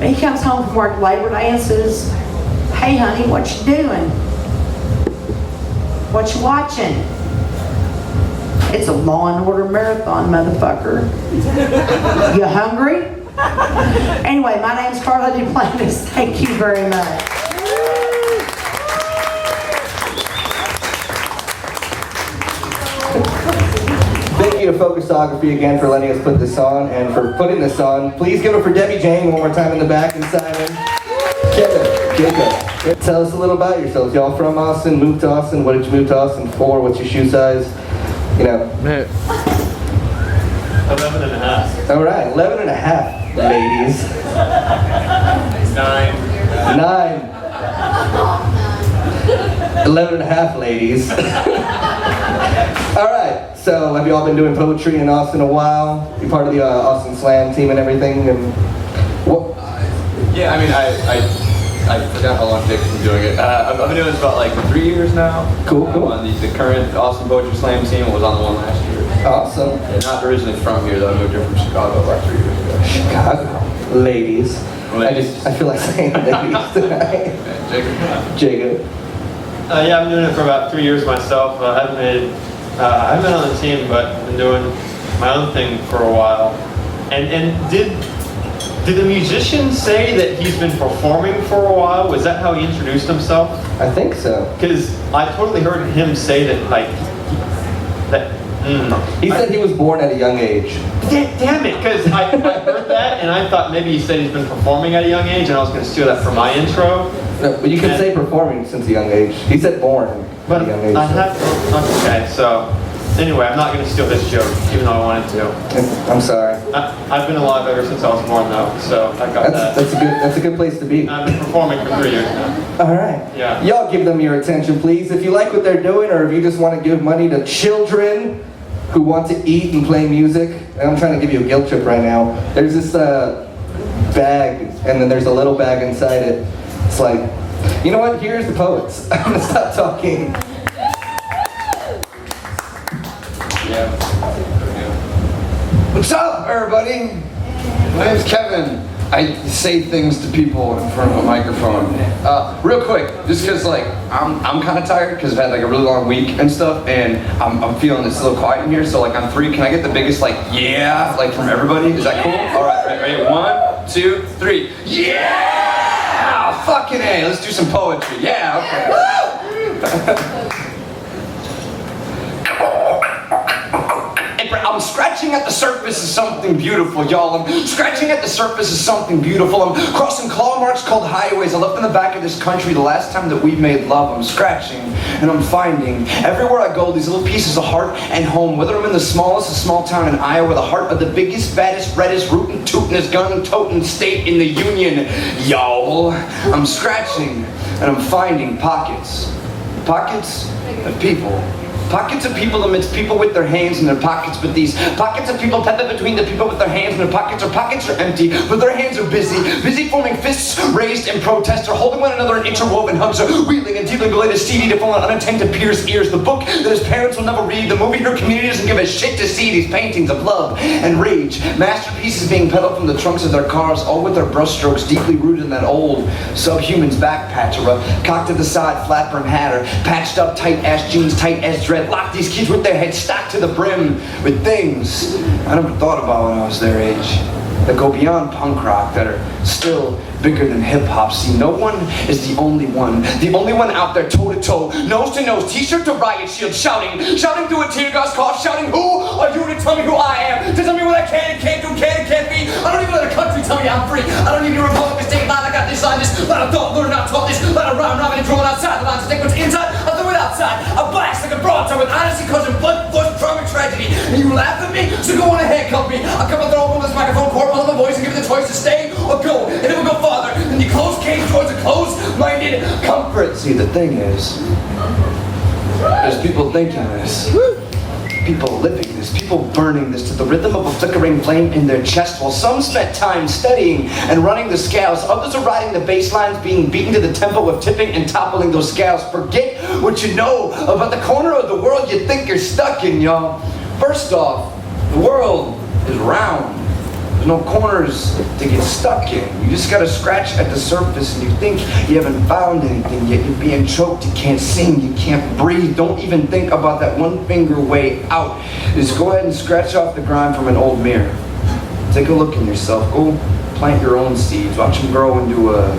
He comes home from work Labor Day and says, "Hey honey, what you doing? What you watching?" "It's a Law and Order marathon, motherfucker." "You hungry?" Anyway, my name's Carla Duplantis. Thank you very much. Thank you to Focusography again for letting us put this on and for putting this on. Please give it for Debbie Jane one more time in the back and Simon. Jacob, tell us a little about yourselves. Y'all from Austin, moved to Austin. What did you move to Austin for? What's your shoe size? You know. 11 and a half. All right, 11 and a half, ladies. 9. 11 and a half, ladies. All right, so have you all been doing poetry in Austin a while? You're part of the Austin Slam team and everything, and what? Yeah, I mean, I forgot how long Jake's been doing it. I've been doing this about like 3 years now. Cool. I'm on the current Austin Poetry Slam team. I was on the one last year. Awesome. And not originally from here though. I moved here from Chicago about 3 years ago. Chicago, ladies. I feel like saying ladies tonight. Jacob. Yeah, I've been doing it for about 3 years myself. I haven't been on the team, but I've been doing my own thing for a while. And did the musician say that he's been performing for a while? Was that how he introduced himself? I think so. Because I totally heard him say that, like, that. He said he was born at a young age. Damn it, because I heard that and I thought maybe he said he's been performing at a young age and I was going to steal that for my intro. No, but you can say performing since a young age. He said born at a young age. I have, okay, so anyway, I'm not going to steal this joke, even though I wanted to. I'm sorry. I've been alive ever since I was born though, so I got that. That's a good place to be. I've been performing for 3 years now. All right. Yeah. Y'all give them your attention, please. If you like what they're doing, or if you just want to give money to children who want to eat and play music. And I'm trying to give you a guilt trip right now. There's this bag, and then there's a little bag inside it. It's like, you know what? Here's the poets. I'm gonna stop talking. Yeah. What's up, everybody? My name's Kevin. I say things to people in front of a microphone. Real quick, just because like I'm kind of tired because I've had like a really long week and stuff, and I'm feeling it's a little quiet in here. So like on 3, can I get the biggest like yeah like from everybody? Is that cool? All right, ready? 1, 2, 3. Yeah! Fucking A. Let's do some poetry. Yeah. Okay. I'm scratching at the surface of something beautiful, y'all. I'm scratching at the surface of something beautiful. I'm crossing claw marks called highways I left in the back of this country the last time that we made love. I'm scratching and I'm finding everywhere I go these little pieces of heart and home. Whether I'm in the smallest of small town in Iowa, the heart of the biggest, baddest, reddest, rootin', tootin', gun-totin' state in the union, y'all. I'm scratching and I'm finding pockets of people. Pockets of people amidst people with their hands in their pockets, but these pockets of people pepper between the people with their hands in their pockets are empty, but their hands are busy forming fists raised in protest, or holding one another in interwoven hugs, or wheeling and dealing the latest CD to fall on unattended peers' ears, the book that his parents will never read, the movie her community doesn't give a shit to see, these paintings of love and rage, masterpieces being peddled from the trunks of their cars, all with their brushstrokes deeply rooted in that old subhuman's back patch, or a cocked to the side flat brim hat, or patched up tight ass jeans, tight ass dread. Lock these kids with their heads stacked to the brim with things I never thought about when I was their age, that go beyond punk rock, that are still bigger than hip-hop. See, no one is the only one out there toe-to-toe, nose-to-nose, t-shirt to riot shield, shouting through a tear gas cough, shouting, who are you to tell me who I am, to tell me what I can and can't do, can and can't be. I don't even let a country tell me I'm free. I don't need a Republican state line. I got this on this, let a thought learn, not taught this, let a rhyme, rhyming and drawing outside the lines, to take what's inside, I'll throw it outside. I blast like a broadside with honesty, causing blood, force, trauma, tragedy. And you laugh at me, so go on and handcuff me. I'll come and throw over this microphone cord, while my voice, and give it the choice to stay or go. And it will go farther than the closed cage towards a closed-minded comfort. See, the thing is, there's people thinking this, people living this, people burning this to the rhythm of a flickering flame in their chest, while some spent time studying and running the scales. Others are riding the bass lines, being beaten to the tempo of tipping and toppling those scales. Forget what you know about the corner of the world you think you're stuck in, y'all. First off, the world is round. There's no corners to get stuck in. You just gotta scratch at the surface and you think you haven't found anything yet. You're being choked, you can't sing, you can't breathe. Don't even think about that one finger way out. Just go ahead and scratch off the grime from an old mirror. Take a look in yourself. Go plant your own seeds. Watch them grow into a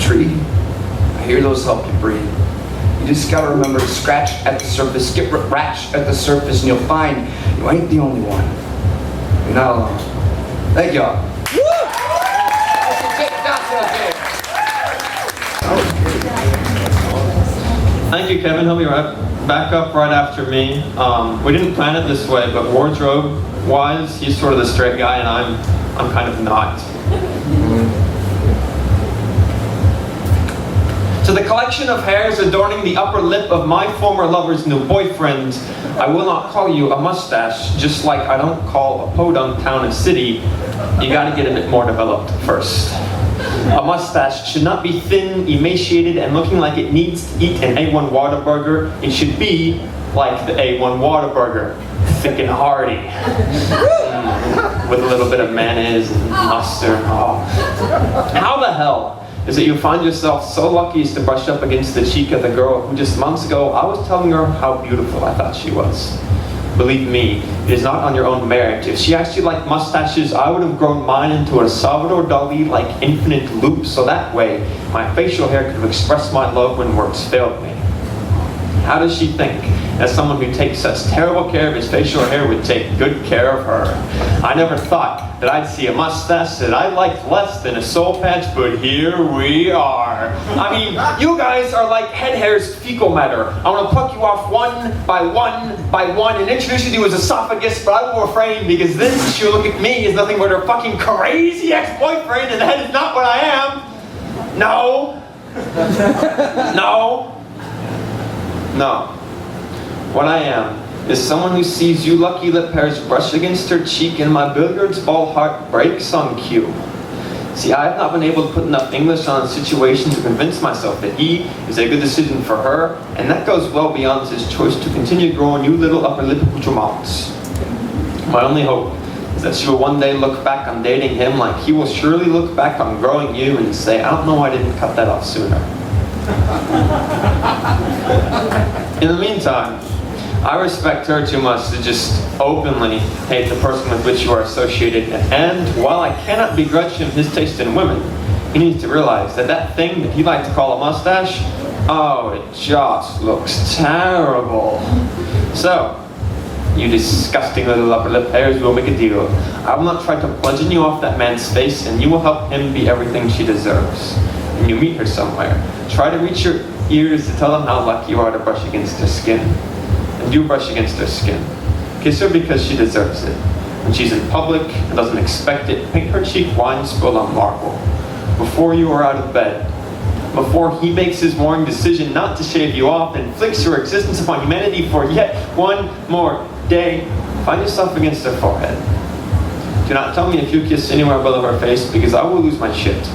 tree. I hear those help you breathe. You just gotta remember to scratch at the surface, skip ratch at the surface, and you'll find you ain't the only one. You're not alone. Thank y'all. Thank you, Kevin. He'll be right back up right after me. We didn't plan it this way, but wardrobe-wise, he's sort of the straight guy, and I'm kind of not. To the collection of hairs adorning the upper lip of my former lover's new boyfriend, I will not call you a mustache, just like I don't call a podunk town a city. You gotta get a bit more developed first. A mustache should not be thin, emaciated, and looking like it needs to eat an A1 Whataburger. It should be like the A1 Whataburger, thick and hearty, with a little bit of mayonnaise and mustard. Oh. How the hell is it you find yourself so lucky as to brush up against the cheek of the girl who just months ago I was telling her how beautiful I thought she was? Believe me, it is not on your own merit. If she actually liked mustaches, I would have grown mine into a Salvador Dali-like infinite loop, so that way my facial hair could have expressed my love when words failed me. How does she think, as someone who takes such terrible care of his facial hair would take good care of her? I never thought that I'd see a mustache that I liked less than a soul patch, but here we are. I mean, you guys are like head hairs fecal matter. I want to pluck you off one by one by one and introduce you to his esophagus, but I will refrain because this, she'll look at me, is nothing but her fucking crazy ex-boyfriend, and that is not what I am. No. No. No. What I am is someone who sees you lucky lip hairs brush against her cheek and my billiards ball heart breaks on cue. See, I have not been able to put enough English on a situation to convince myself that he is a good decision for her, and that goes well beyond his choice to continue growing you little upper lip accoutrements. My only hope is that she will one day look back on dating him like he will surely look back on growing you and say, I don't know why I didn't cut that off sooner. In the meantime, I respect her too much to just openly hate the person with which you are associated, and while I cannot begrudge him his taste in women, he needs to realize that that thing that he likes to call a mustache, oh, it just looks terrible. So, you disgusting little upper lip hairs will make a deal. I will not try to bludgeon you off that man's face, and you will help him be everything she deserves. When you meet her somewhere, try to reach your ears to tell them how lucky you are to brush against her skin. And do brush against her skin. Kiss her because she deserves it. When she's in public and doesn't expect it, paint her cheek wine spilled on marble. Before you are out of bed, before he makes his morning decision not to shave you off and inflicts your existence upon humanity for yet one more day, find yourself against her forehead. Do not tell me if you kiss anywhere below her face, because I will lose my shit.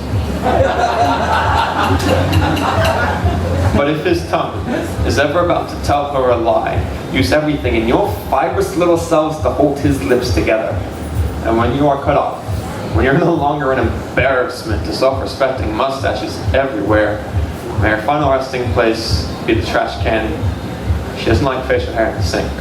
But if his tongue is ever about to tell her a lie, use everything in your fibrous little cells to hold his lips together. And when you are cut off, when you're no longer an embarrassment to self-respecting mustaches everywhere, may her final resting place be the trash can. She doesn't like facial hair in the sink.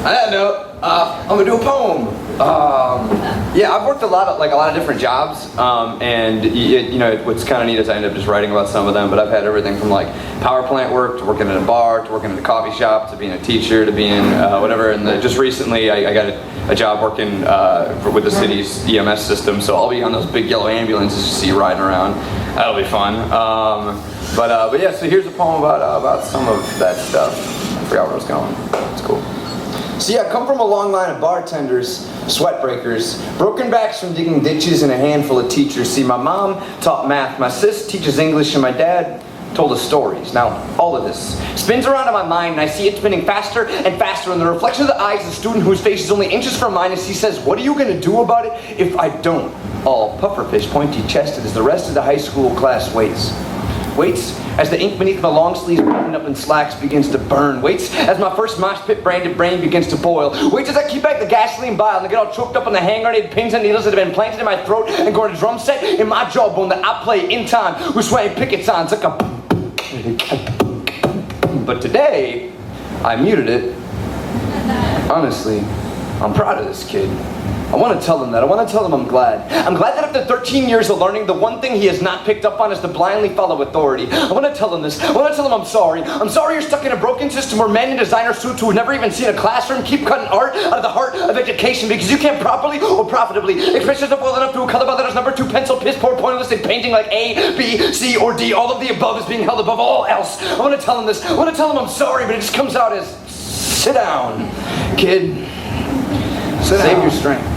On that note, I'm gonna do a poem. Yeah, I've worked a lot of different jobs, and you know what's kind of neat is I ended up just writing about some of them. But I've had everything from like power plant work to working at a bar to working at a coffee shop to being a teacher to being whatever. And just recently, I got a job working with the city's EMS system, so I'll be on those big yellow ambulances you see riding around. That'll be fun. But yeah, so here's a poem about some of that stuff. I forgot where I was going. It's cool. So yeah, I come from a long line of bartenders, sweat breakers, broken backs from digging ditches, and a handful of teachers. See, my mom taught math, my sis teaches English, and my dad told us stories. Now, all of this spins around in my mind, and I see it spinning faster and faster in the reflection of the eyes of the student whose face is only inches from mine as he says, what are you going to do about it if I don't? All pufferfish, pointy-chested as the rest of the high school class waits. Waits as the ink beneath my long sleeves buttoned up in slacks begins to burn. Waits as my first mosh pit branded brain begins to boil. Waits as I keep back the gasoline vial and I get all choked up on the hand grenade pins and needles that have been planted in my throat and go to a drum set in my jawbone that I play in time with swaying picket signs like a. But today, I muted it. Honestly, I'm proud of this kid. I want to tell him that. I want to tell him I'm glad. I'm glad that after 13 years of learning, the one thing he has not picked up on is to blindly follow authority. I want to tell him this. I want to tell him I'm sorry. I'm sorry you're stuck in a broken system where men in designer suits who have never even seen a classroom keep cutting art out of the heart of education because you can't properly or profitably express yourself well enough through a color by letters, number 2, pencil, piss poor, pointless, and painting like A, B, C, or D. All of the above is being held above all else. I want to tell him this. I want to tell him I'm sorry, but it just comes out as, sit down, kid. Save your strength.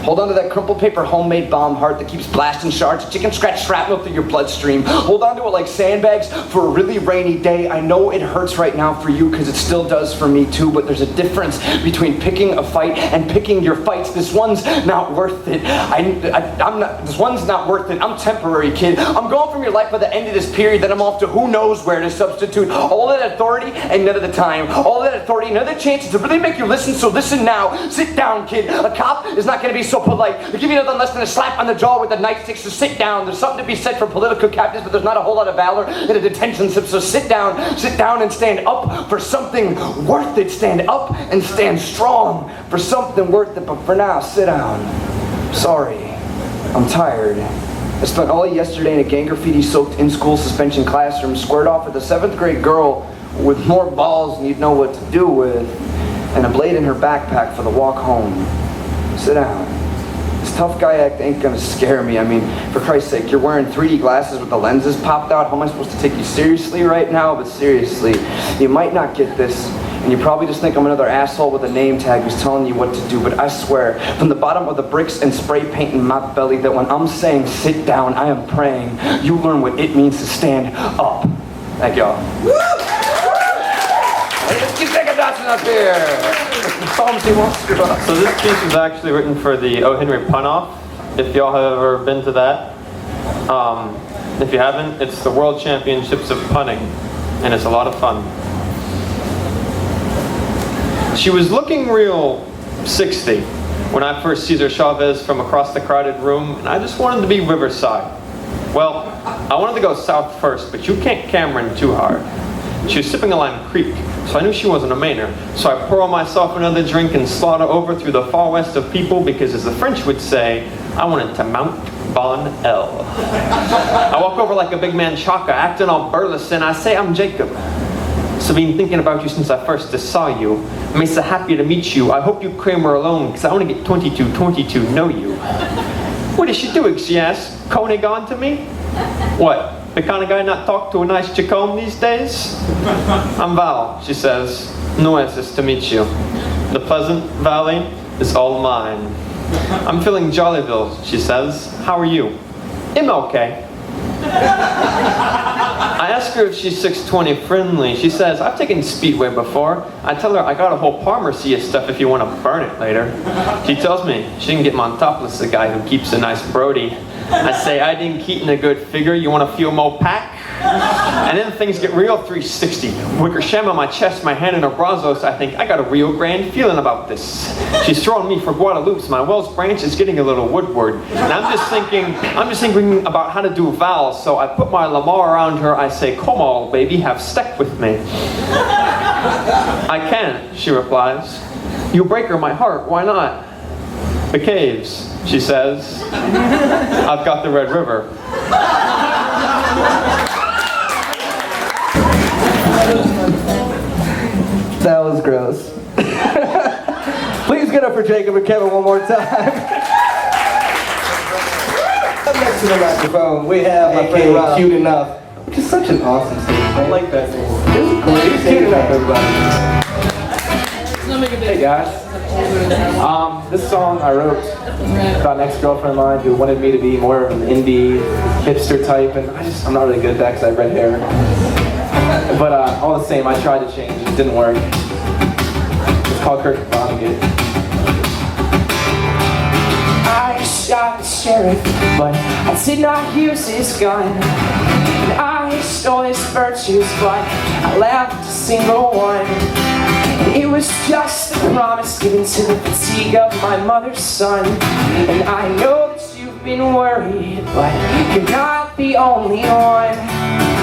Hold on to that crumpled paper homemade bomb heart that keeps blasting shards of chicken scratch shrapnel through your bloodstream. Hold on to it like sandbags for a really rainy day. I know it hurts right now for you because it still does for me too, but there's a difference between picking a fight and picking your fights. This one's not worth it. This one's not worth it. I'm temporary, kid. I'm going from your life by the end of this period, then I'm off to who knows where to substitute all that authority and none of the time. All that authority and none of the chances to really make you listen, so listen now. Sit down, kid. A cop is not going to be so polite. They'll give you nothing less than a slap on the jaw with a nightstick, so sit down. There's something to be said for political captives, but there's not a whole lot of valor in a detention slip, so sit down and stand up for something worth it. Stand up and stand strong for something worth it, but for now, sit down. Sorry, I'm tired. I spent all yesterday in a gang graffiti-soaked in-school suspension classroom, squared off with a 7th grade girl with more balls than you'd know what to do with, and a blade in her backpack for the walk home. Sit down. This tough guy act ain't gonna scare me. I mean, for Christ's sake, you're wearing 3D glasses with the lenses popped out. How am I supposed to take you seriously right now? But seriously, you might not get this, and you probably just think I'm another asshole with a name tag who's telling you what to do, but I swear, from the bottom of the bricks and spray paint in my belly, that when I'm saying sit down, I am praying you learn what it means to stand up. Thank y'all. Let's get Jacob Dodson up here. So this piece was actually written for the O. Henry Pun-Off, if y'all have ever been to that. If you haven't, it's the World Championships of Punning, and it's a lot of fun. She was looking real 60 when I first see her Chavez from across the crowded room, and I just wanted to be Riverside. Well, I wanted to go south first, but you can't Cameron too hard. She was sipping a Lime Creek, so I knew she wasn't a Mainer. So I pour myself another drink and slaughter over through the far west of people because, as the French would say, I wanted to Mount Bon L. I walk over like a big man Chaka, acting all burlesque, and I say, I'm Jacob. So been thinking about you since I first saw you. I'm so happy to meet you. I hope you Kramer alone, because I want to get 22 know you. What is she doing, she asked, Koenig on to me? What? The kind of guy not talk to a nice Chacombe these days? I'm Val, she says. Nueces to meet you. The Pleasant Valley is all mine. I'm feeling Jollyville, she says. How are you? I'm okay. I ask her if she's 620 friendly. She says, I've taken Speedway before. I tell her I got a whole Parmesia stuff if you want to burn it later. She tells me she can get Montopolis, the guy who keeps a nice Brody. I say, I didn't keep in a good figure. You want to feel more pack? And then things get real 360. Wickersham on my chest, my hand in her brazos. I think, I got a real grand feeling about this. She's throwing me for Guadalupe's. My Wells branch is getting a little woodward. And I'm just thinking about how to do vowels. So I put my Lamar around her. I say, come on, baby, have steak with me. I can't, she replies. You break her my heart, why not? The caves, she says. I've got the Red River. That was gross. Please get up for Jacob and Kevin one more time. Up next to the microphone, we have my friend Rob. Cute Enough, which is such an awesome stage. I like that name. It's great. Cute Enough, everybody. Hey guys, this song I wrote about an ex-girlfriend of mine who wanted me to be more of an indie hipster type, and I'm not really good at that because I have red hair. But all the same, I tried to change, it didn't work. It's called Kirk Vonnegut. I shot the sheriff, but I did not use his gun. And I I stole his virtues, but I left a single one. It was just a promise given to the fatigue of my mother's son. And I know that you've been worried, but you're not the only one.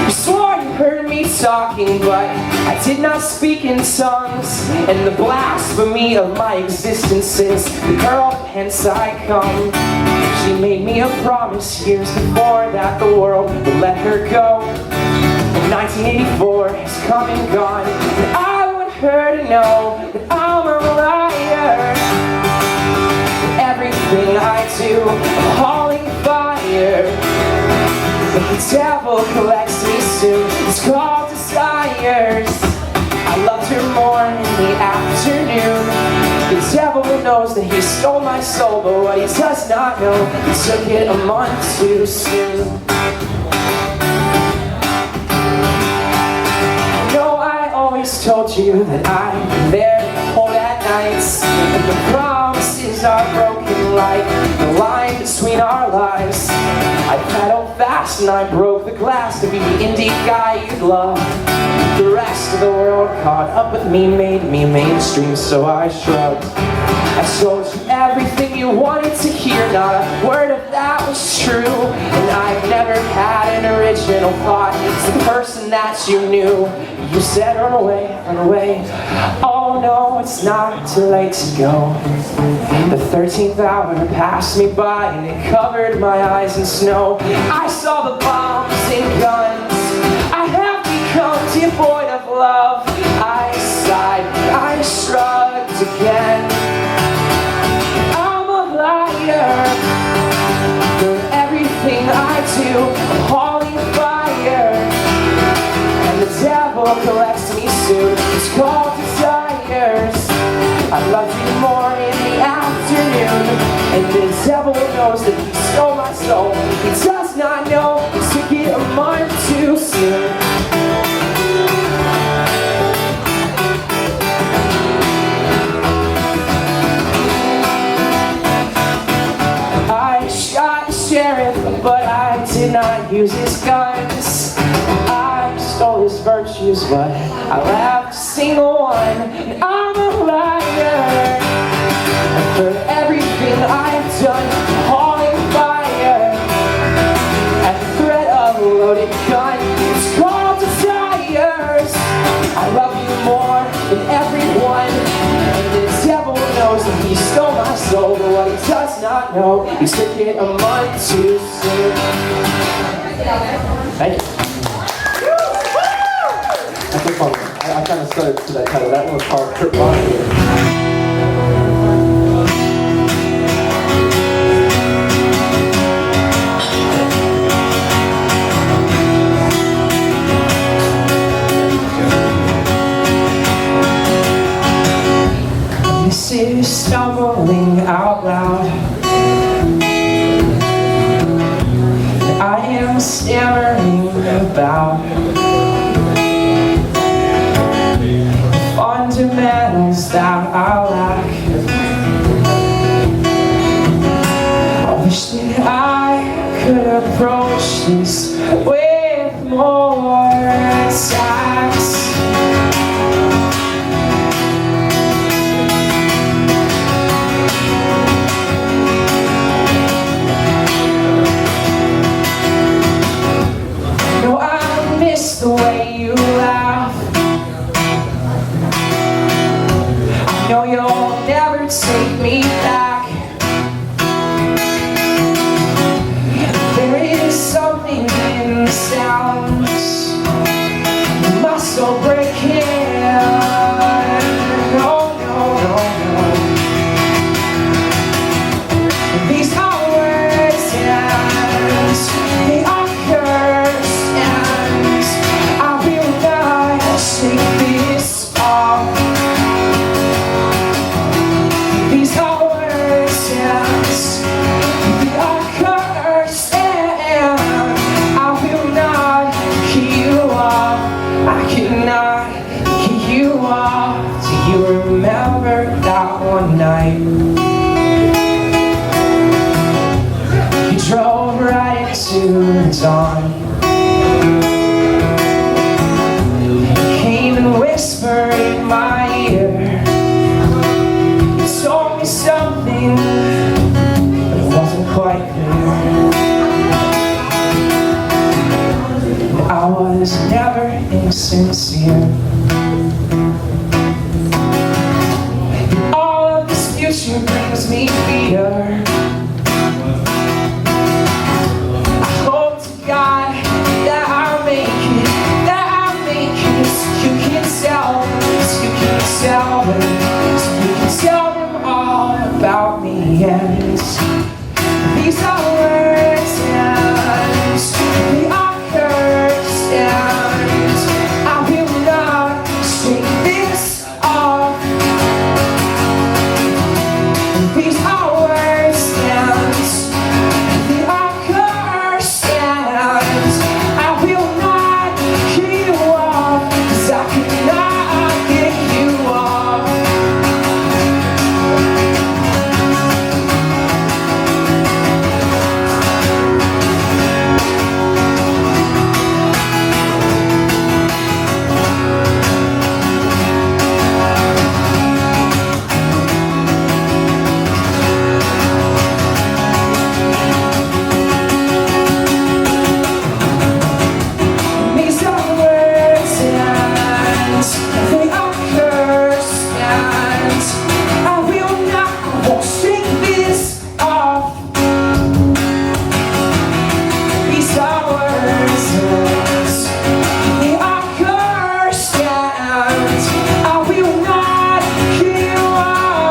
You swore you heard me talking, but I did not speak in tongues. And the blasphemy of my existence is the girl hence I come. She made me a promise years before that the world would let her go. And 1984 has come and gone, and I want her to know that I'm a liar. Everything I do, I'm hauling fire. But the devil collects me soon, it's called desires. I loved her more in the afternoon. The devil knows that he stole my soul, but what he does not know, he took it a month too soon. No, I always told you that I'm there to hold at nights, and the promises are broken like the line between our lives. I pedaled fast and I broke the glass to be the indie guy you'd love. The rest of the world caught up with me, made me mainstream, so I shrugged. I told you everything you wanted to hear, not a word of that was true. And I've never had an original thought, it's the person that you knew. You said run away, run away. Oh no, it's not too late to go. The 13th hour passed me by and it covered my eyes in snow. I saw the bombs and guns, I have become devoid of love. I sighed, I shrugged again. I'm a liar. For everything I do, I'm hauling fire. And the devil collects me soon, it's called desires. I love you more in the afternoon. And the devil knows that he stole my soul. He does not know he took it a month too soon. I shot the sheriff, but I did not use his guns. I stole his virtues, but I left a single one. And I'm a liar. And for everything I've done, I'm hauling fire. At the threat of a loaded gun, it's called desires. I love you more than everyone. And the devil knows that he stole my soul, but what he does not know, he took it a month too soon. Thank you. I kind of started to that title. That one was called Kurt Vonnegut. This is stumbling out loud. I am stammering about fundamentals that I lack. I wish that I could approach this with more tact. No, I miss the way you laugh. No, you'll never take me back. There is something in the sounds, my soul breaking. No, no, no, no. These are words and they are cursed, and I will not shake this off. Remember that one night you drove right into the dawn. in my ear. You told me something, but it wasn't quite clear. And I was never insincere. And all of this future brings me fear.